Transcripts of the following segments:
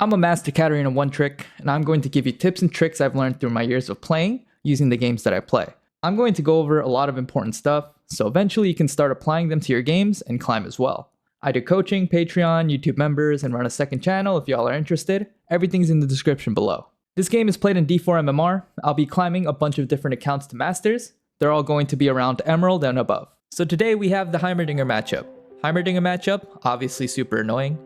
I'm a master Katarina one trick, and I'm going to give you tips and tricks I've learned through my years of playing using the games that I play. I'm going to go over a lot of important stuff, so eventually you can start applying them to your games and climb as well. I do coaching, Patreon, YouTube members, and run a second channel if y'all are interested. Everything's in the description below. This game is played in D4 MMR. I'll be climbing a bunch of different accounts to masters. They're all going to be around Emerald and above. So today we have the Heimerdinger matchup. Heimerdinger matchup, obviously super annoying.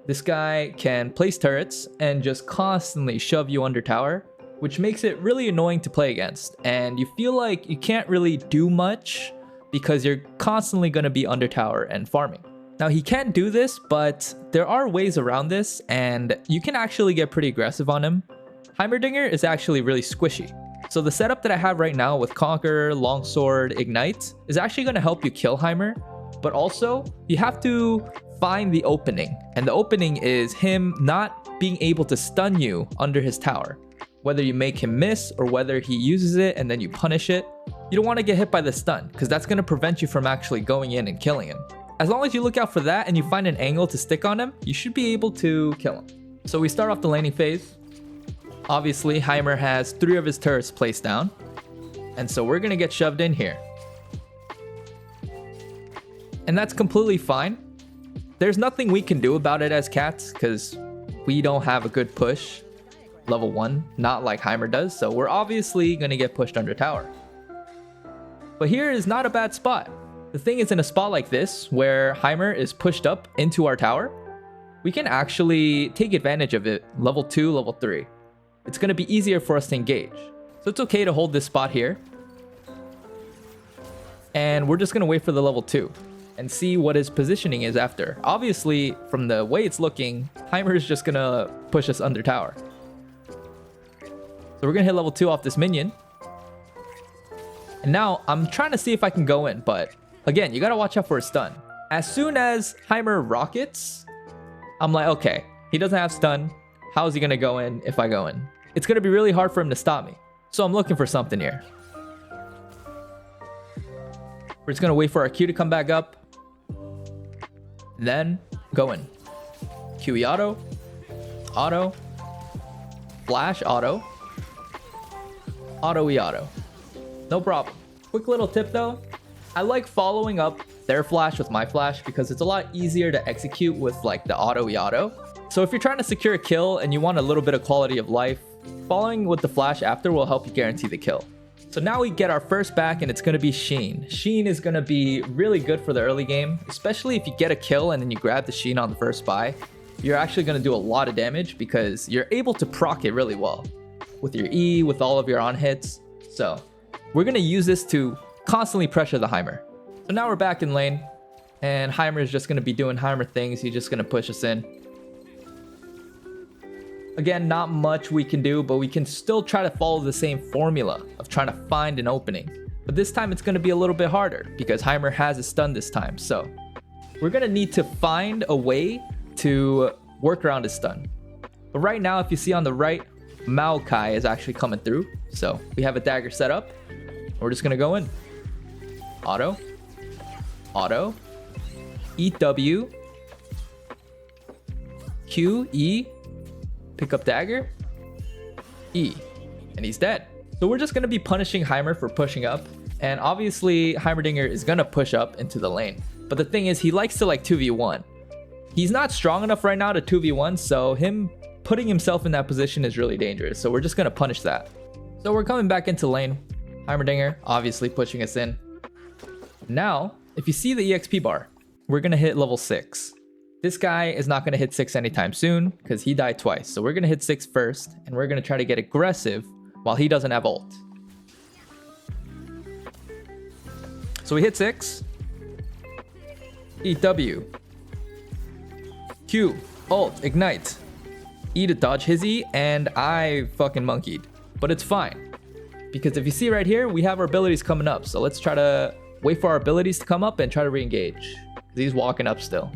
This guy can place turrets and just constantly shove you under tower, which makes it really annoying to play against. And you feel like you can't really do much because you're constantly going to be under tower and farming. Now he can't do this, but there are ways around this and you can actually get pretty aggressive on him. Heimerdinger is actually really squishy. So the setup that I have right now with Conquer, Longsword, Ignite is actually going to help you kill Heimer, but also you have to find the opening, and the opening is him not being able to stun you under his tower. Whether you make him miss or whether he uses it and then you punish it, you don't want to get hit by the stun because that's going to prevent you from actually going in and killing him. As long as you look out for that and you find an angle to stick on him, you should be able to kill him. So we start off the laning phase. Obviously, Heimer has 3 of his turrets placed down, and so we're going to get shoved in here. And that's completely fine. There's nothing we can do about it as cats because we don't have a good push level 1, not like Heimer does, so we're obviously going to get pushed under tower. But here is not a bad spot. The thing is, in a spot like this where Heimer is pushed up into our tower, we can actually take advantage of it level 2, level 3. It's going to be easier for us to engage. So it's okay to hold this spot here. And we're just going to wait for the level 2. And see what his positioning is after. Obviously, from the way it's looking, Heimer is just gonna push us under tower. So we're gonna hit level 2 off this minion. And now I'm trying to see if I can go in, but again, you gotta watch out for a stun. As soon as Heimer rockets, I'm like, okay, he doesn't have stun. How is he gonna go in if I go in? It's gonna be really hard for him to stop me. So I'm looking for something here. We're just gonna wait for our Q to come back up. Then go in. QE auto, auto, flash auto, auto E auto. No problem. Quick little tip though, I like following up their flash with my flash because it's a lot easier to execute with like the auto E auto. So if you're trying to secure a kill and you want a little bit of quality of life, following with the flash after will help you guarantee the kill. So now we get our first back and it's going to be Sheen. Sheen is going to be really good for the early game, especially if you get a kill and then you grab the Sheen on the first buy. You're actually going to do a lot of damage because you're able to proc it really well with your E, with all of your on hits. So we're going to use this to constantly pressure the Heimer. So now we're back in lane and Heimer is just going to be doing Heimer things. He's just going to push us in. Again, not much we can do, but we can still try to follow the same formula of trying to find an opening. But this time it's going to be a little bit harder because Heimer has a stun this time. So we're going to need to find a way to work around his stun. But right now, if you see on the right, Maokai is actually coming through. So we have a dagger set up. We're just going to go in. Auto. Auto. Eat W. Q, E. Pick up dagger, E, and he's dead. So we're just going to be punishing Heimer for pushing up. And obviously Heimerdinger is going to push up into the lane. But the thing is, he likes to like 2v1. He's not strong enough right now to 2v1. So him putting himself in that position is really dangerous. So we're just going to punish that. So we're coming back into lane. Heimerdinger obviously pushing us in. Now, if you see the EXP bar, we're going to hit level 6. This guy is not going to hit 6 anytime soon because he died twice. So we're going to hit 6 first and we're going to try to get aggressive while he doesn't have ult. So we hit 6. E W. Q. Ult. Ignite. E to dodge his E, and I fucking monkeyed. But it's fine. Because if you see right here, we have our abilities coming up. So let's try to wait for our abilities to come up and try to re-engage. He's walking up still.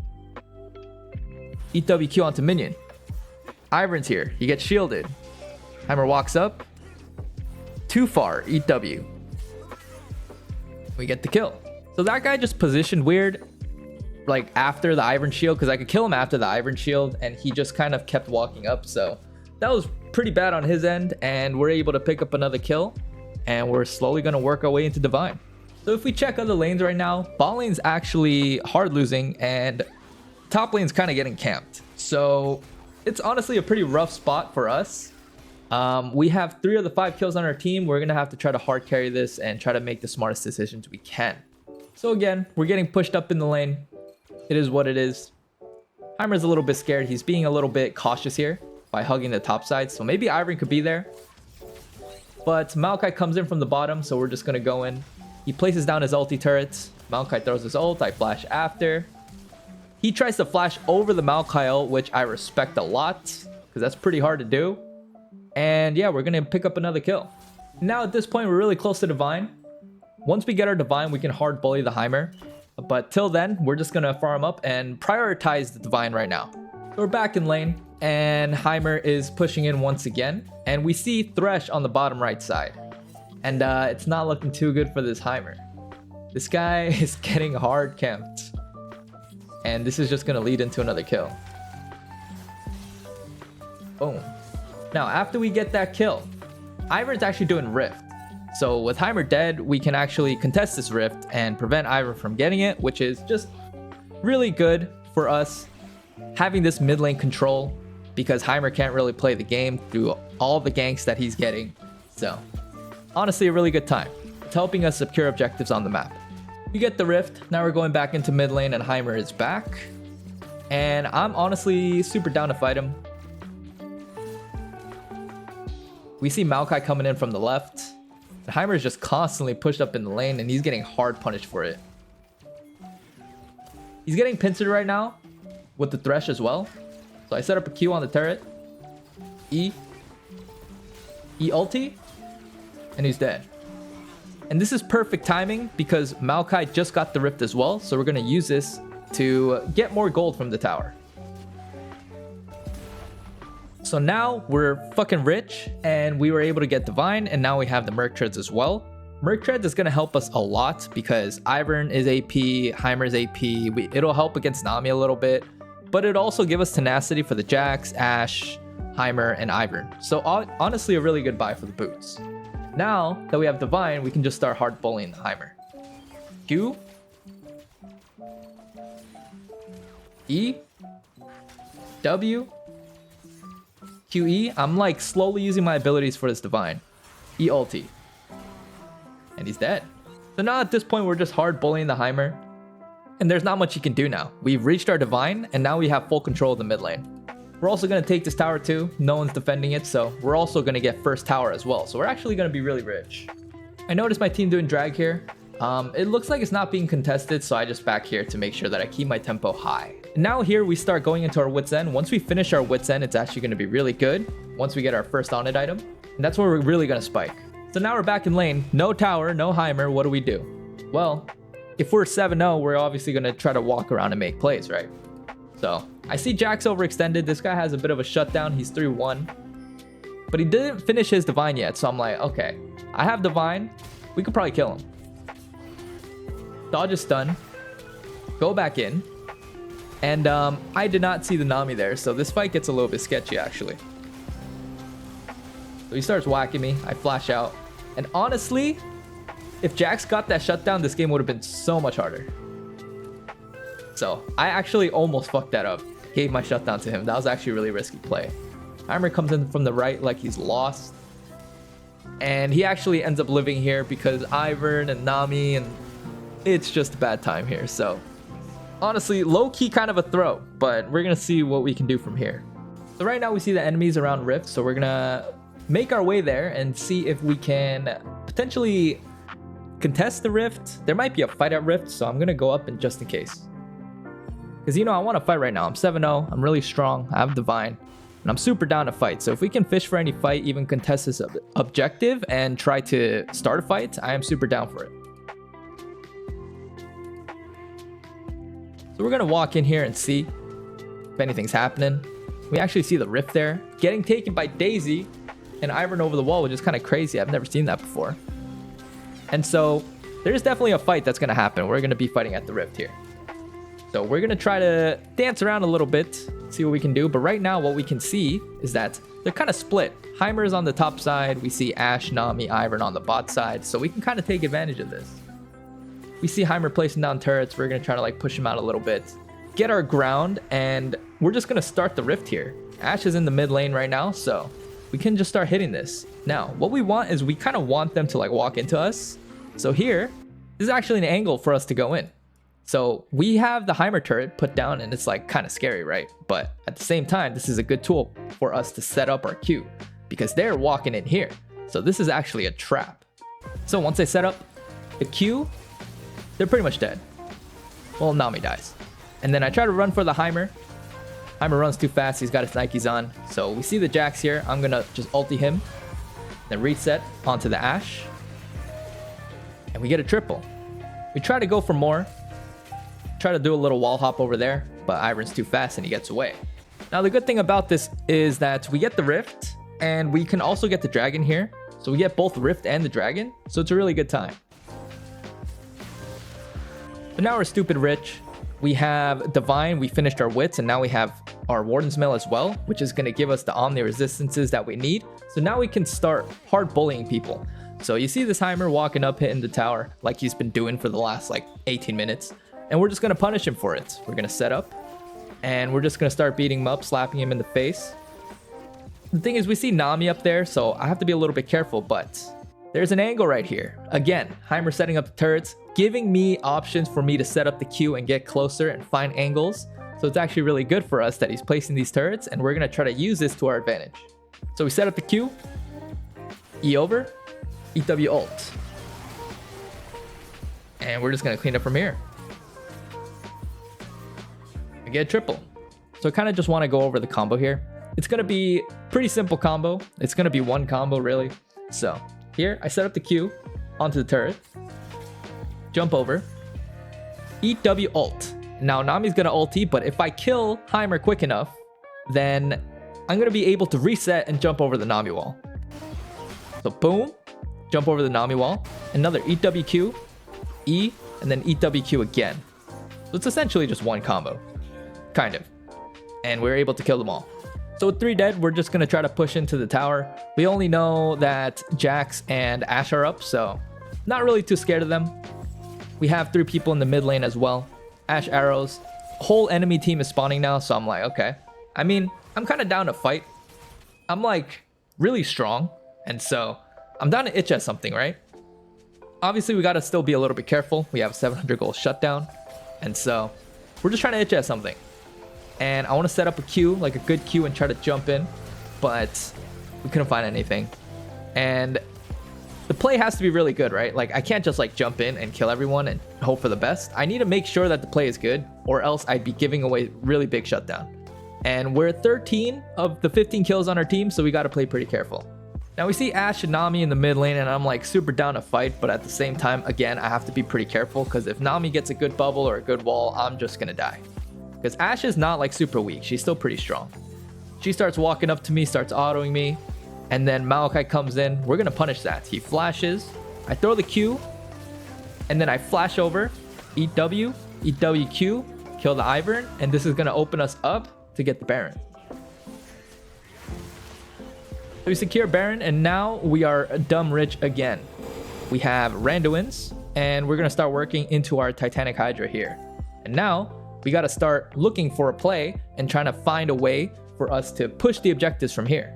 EWQ onto minion. Ivern's here. He gets shielded. Heimer walks up. Too far. EW. We get the kill. So that guy just positioned weird. like after the Iron Shield, because I could kill him after the Iron Shield, and he just kind of kept walking up. So that was pretty bad on his end, and we're able to pick up another kill, and we're slowly going to work our way into Divine. So if we check other lanes right now, bot lane's actually hard losing, and top lane's kind of getting camped. So it's honestly a pretty rough spot for us. We have 3 of the 5 kills on our team. We're going to have to try to hard carry this and try to make the smartest decisions we can. So again, we're getting pushed up in the lane. It is what it is. Heimer's a little bit scared. He's being a little bit cautious here by hugging the top side. So maybe Iron could be there. But Maokai comes in from the bottom, so we're just going to go in. He places down his ulti turrets. Maokai throws his ult. I flash after. He tries to flash over the Maokai ult, which I respect a lot, because that's pretty hard to do. And yeah, we're going to pick up another kill. Now at this point, we're really close to Divine. Once we get our Divine, we can hard bully the Heimer. But till then, we're just going to farm up and prioritize the Divine right now. So we're back in lane, and Heimer is pushing in once again. And we see Thresh on the bottom right side. And it's not looking too good for this Heimer. This guy is getting hard camped. And this is just going to lead into another kill. Boom. Now, after we get that kill, Ivor's actually doing Rift. So with Heimer dead, we can actually contest this Rift and prevent Ivor from getting it, which is just really good for us having this mid lane control, because Heimer can't really play the game through all the ganks that he's getting. So honestly, a really good time. It's helping us secure objectives on the map. We get the Rift. Now we're going back into mid lane, and Heimer is back. And I'm honestly super down to fight him. We see Maokai coming in from the left. Heimer is just constantly pushed up in the lane, and he's getting hard punished for it. He's getting pincered right now with the Thresh as well. So I set up a Q on the turret. E ulti. And he's dead. And this is perfect timing because Maokai just got the Rift as well. So we're going to use this to get more gold from the tower. So now we're fucking rich, and we were able to get Divine, and now we have the Merc Treads as well. Merc Treads is going to help us a lot because Ivern is AP, Heimer's AP. It'll help against Nami a little bit, but it'll also give us tenacity for the Jax, Ashe, Heimer, and Ivern. So honestly, a really good buy for the boots. Now that we have Divine, we can just start hard bullying the Heimer. Q. E. W. QE. I'm like slowly using my abilities for this Divine. E ulti. And he's dead. So now at this point, we're just hard bullying the Heimer. And there's not much he can do now. We've reached our Divine, and now we have full control of the mid lane. We're also going to take this tower too. No one's defending it, so we're also going to get first tower as well. So we're actually going to be really rich. I noticed my team doing drag here. It looks like it's not being contested, so I just back here to make sure that I keep my tempo high. And now here we start going into our Wit's End. Once we finish our Wit's End, it's actually going to be really good once we get our first on it item. And that's where we're really going to spike. So now we're back in lane. No tower, no Heimer. What do we do? Well, if we're 7-0, we're obviously going to try to walk around and make plays, right? So I see Jax overextended. This guy has a bit of a shutdown. He's 3-1. But he didn't finish his Divine yet. So I'm like, okay, I have Divine. We could probably kill him. Dodge a stun. Go back in. And I did not see the Nami there. So this fight gets a little bit sketchy, actually. So he starts whacking me. I flash out. And honestly, if Jax got that shutdown, this game would have been so much harder. So I actually almost fucked that up. Gave my shutdown to him. That was actually a really risky play. Heimer comes in from the right like he's lost. And he actually ends up living here because Ivern and Nami, and it's just a bad time here. So honestly, low-key kind of a throw, but we're going to see what we can do from here. So right now we see the enemies around Rift. So we're going to make our way there and see if we can potentially contest the Rift. There might be a fight at Rift, so I'm going to go up and just in case. Because, you know, I want to fight right now. I'm 7-0. I'm really strong. I have Divine. And I'm super down to fight. So if we can fish for any fight, even contest this objective and try to start a fight, I am super down for it. So we're going to walk in here and see if anything's happening. We actually see the Rift there. Getting taken by Daisy and Ivern over the wall, which is kind of crazy. I've never seen that before. And so there's definitely a fight that's going to happen. We're going to be fighting at the Rift here. So we're going to try to dance around a little bit, see what we can do. But right now, what we can see is that they're kind of split. Heimer is on the top side. We see Ashe, Nami, Ivern on the bot side. So we can kind of take advantage of this. We see Heimer placing down turrets. We're going to try to like push him out a little bit. Get our ground, and we're just going to start the rift here. Ashe is in the mid lane right now, so we can just start hitting this. Now, what we want is we kind of want them to like walk into us. So here, this is actually an angle for us to go in. So we have the Heimer turret put down, and it's like kind of scary, right? But at the same time, this is a good tool for us to set up our Q because they're walking in here. So this is actually a trap. So once I set up the Q, they're pretty much dead. Well, Nami dies. And then I try to run for the Heimer. Heimer runs too fast. He's got his Nikes on. So we see the Jax here. I'm going to just ulti him. Then reset onto the Ashe. And we get a triple. We try to go for more. Try to do a little wall hop over there, but Ivern's too fast and he gets away. Now the good thing about this is that we get the Rift and we can also get the Dragon here. So we get both Rift and the Dragon. So it's a really good time. But now we're stupid rich. We have Divine, we finished our Wits, and now we have our Warden's Mail as well, which is going to give us the Omni resistances that we need. So now we can start hard bullying people. So you see this Heimer walking up, hitting the tower like he's been doing for the last like 18 minutes. And we're just going to punish him for it. We're going to set up, and we're just going to start beating him up, slapping him in the face. The thing is, we see Nami up there, so I have to be a little bit careful, but there's an angle right here. Again, Heimer setting up the turrets, giving me options for me to set up the Q and get closer and find angles. So it's actually really good for us that he's placing these turrets, and we're going to try to use this to our advantage. So we set up the Q, E over, EW ult. And we're just going to clean up from here. We get a triple. So I kind of just want to go over the combo here. It's going to be pretty simple combo. It's going to be one combo really. So here I set up the Q onto the turret. Jump over. EW ult. Now Nami's going to ulti, but if I kill Heimer quick enough, then I'm going to be able to reset and jump over the Nami wall. So boom. Jump over the Nami wall. Another EWQ. E. And then EWQ again. So it's essentially just one combo. Kind of. And we're able to kill them all. So with 3 dead, we're just going to try to push into the tower. We only know that Jax and Ashe are up, so not really too scared of them. We have 3 people in the mid lane as well. Ashe arrows. Whole enemy team is spawning now, so I'm like, okay. I mean, I'm kind of down to fight. I'm like really strong, and so I'm down to itch at something, right? Obviously, we got to still be a little bit careful. We have 700 gold shutdown, and so we're just trying to itch at something. And I want to set up a Q, like a good Q, and try to jump in. But we couldn't find anything. And the play has to be really good, right? Like, I can't just like jump in and kill everyone and hope for the best. I need to make sure that the play is good, or else I'd be giving away really big shutdown. And we're 13 of the 15 kills on our team, so we got to play pretty careful. Now we see Ashe and Nami in the mid lane, and I'm like super down to fight. But at the same time, again, I have to be pretty careful, because if Nami gets a good bubble or a good wall, I'm just going to die. Because Ashe is not like super weak. She's still pretty strong. She starts walking up to me, starts autoing me. And then Maokai comes in. We're going to punish that. He flashes. I throw the Q. And then I flash over. EW. EWQ. Kill the Ivern. And this is going to open us up to get the Baron. So we secure Baron. And now we are dumb rich again. We have Randuin's. And we're going to start working into our Titanic Hydra here. And now we got to start looking for a play and trying to find a way for us to push the objectives from here.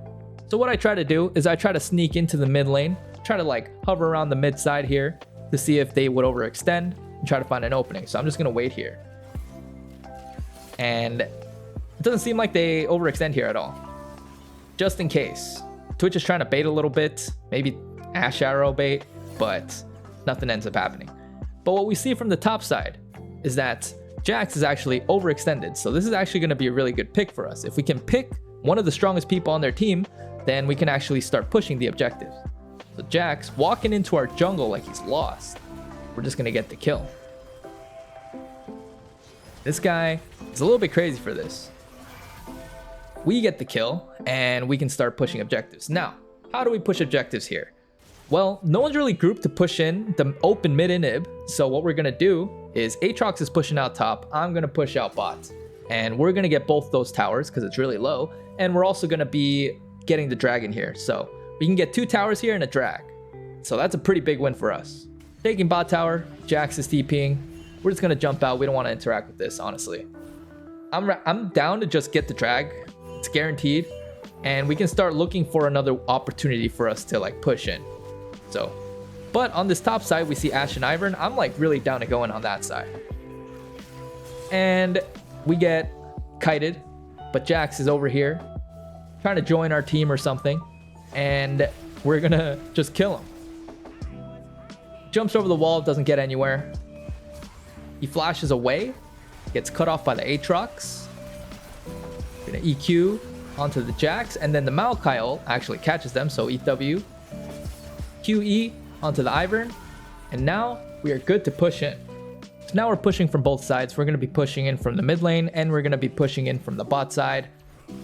So what I try to do is I try to sneak into the mid lane, try to like hover around the mid side here to see if they would overextend and try to find an opening. So I'm just going to wait here. And it doesn't seem like they overextend here at all. Just in case. Twitch is trying to bait a little bit, maybe Ashe arrow bait, but nothing ends up happening. But what we see from the top side is that Jax is actually overextended, so this is actually going to be a really good pick for us. If we can pick one of the strongest people on their team, then we can actually start pushing the objectives. So Jax walking into our jungle like he's lost. We're just going to get the kill. This guy is a little bit crazy for this. We get the kill, and we can start pushing objectives. Now, how do we push objectives here? Well, no one's really grouped to push in the open mid inhib. So what we're gonna do is Aatrox is pushing out top. I'm gonna push out bot. And we're gonna get both those towers because it's really low. And we're also gonna be getting the dragon here. So we can get 2 towers here and a drag. So that's a pretty big win for us. Taking bot tower, Jax is TPing. We're just gonna jump out. We don't want to interact with this, honestly. I'm down to just get the drag. It's guaranteed. And we can start looking for another opportunity for us to like push in. So, but on this top side, we see Ashe and Ivern. I'm like really down to going on that side. And we get kited, but Jax is over here trying to join our team or something. And we're gonna just kill him. Jumps over the wall, doesn't get anywhere. He flashes away, gets cut off by the Aatrox. Gonna EQ onto the Jax, and then the Maokai ult actually catches them, so EW. QE onto the Ivern, and now we are good to push in. So now we're pushing from both sides. We're gonna be pushing in from the mid lane, and we're gonna be pushing in from the bot side.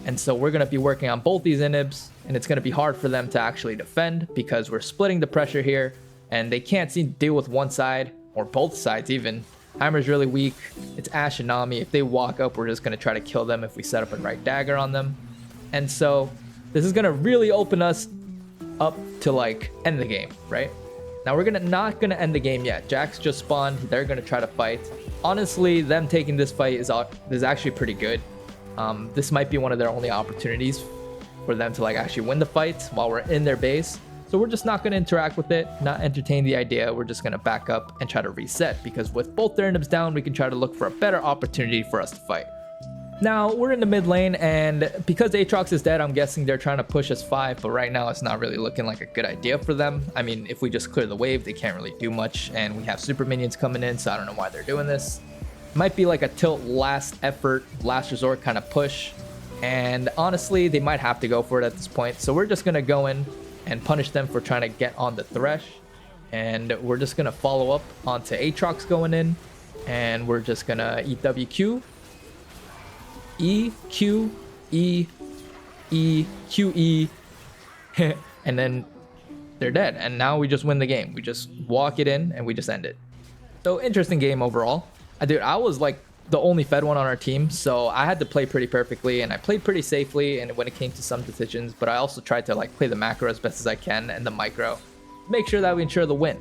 And so we're gonna be working on both these inhibs, and it's gonna be hard for them to actually defend because we're splitting the pressure here, and they can't seem to deal with one side, or both sides even. Heimer's really weak. It's Ashe and Nami. If they walk up, we're just going to try to kill them if we set up a right dagger on them. And so this is going to really open us up to like end the game, right? Now we're not going to end the game yet. Jax just spawned. They're going to try to fight. Honestly, them taking this fight is actually pretty good. This might be one of their only opportunities for them to like actually win the fight while we're in their base. So we're just not going to interact with it, not entertain the idea. We're just going to back up and try to reset, because with both their inhibs down, we can try to look for a better opportunity for us to fight. Now, we're in the mid lane, and because Aatrox is dead, I'm guessing they're trying to push us 5, but right now it's not really looking like a good idea for them. I mean, if we just clear the wave, they can't really do much, and we have super minions coming in, so I don't know why they're doing this. Might be like a tilt last effort, last resort kind of push, and honestly, they might have to go for it at this point, so we're just going to go in and punish them for trying to get on the Thresh. And we're just going to follow up onto Aatrox going in. And we're just going to EWQ. E, Q, E, E, Q, E. And then they're dead. And now we just win the game. We just walk it in and we just end it. So interesting game overall. Dude, I was like the only fed one on our team, so I had to play pretty perfectly, and I played pretty safely and when it came to some decisions, but I also tried to like play the macro as best as I can and the micro, make sure that we ensure the win.